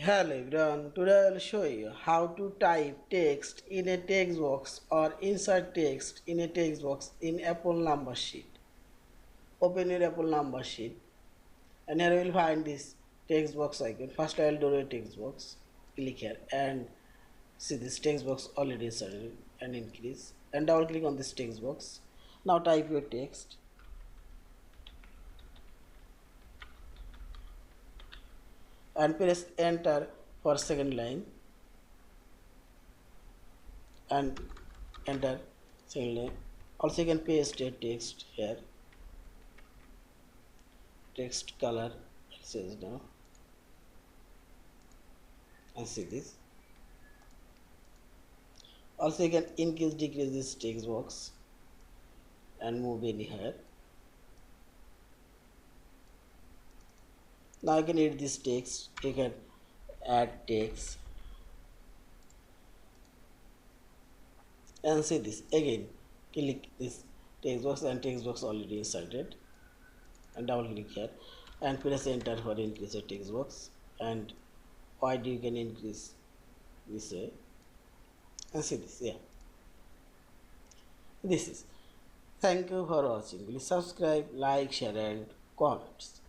Hello everyone, today I will show you how to type text in a text box or insert text in a text box in Apple number sheet. Open your Apple number sheet and here you will find this text box icon. First I will do a text box, click here and see this text box already inserted and increase and double click on this text box. Now type your text and press enter for second line and enter second line. Also you can paste a text here, text color it says now, and see this. Also you can increase decrease this text box and move any here. Now you can edit this text, you can add text and see this again. Click this text box and text box already inserted and double click here and press enter for increase the text box and wide you can increase this way and see this. Yeah, this is. Thank you for watching. Please subscribe, like, share and comments.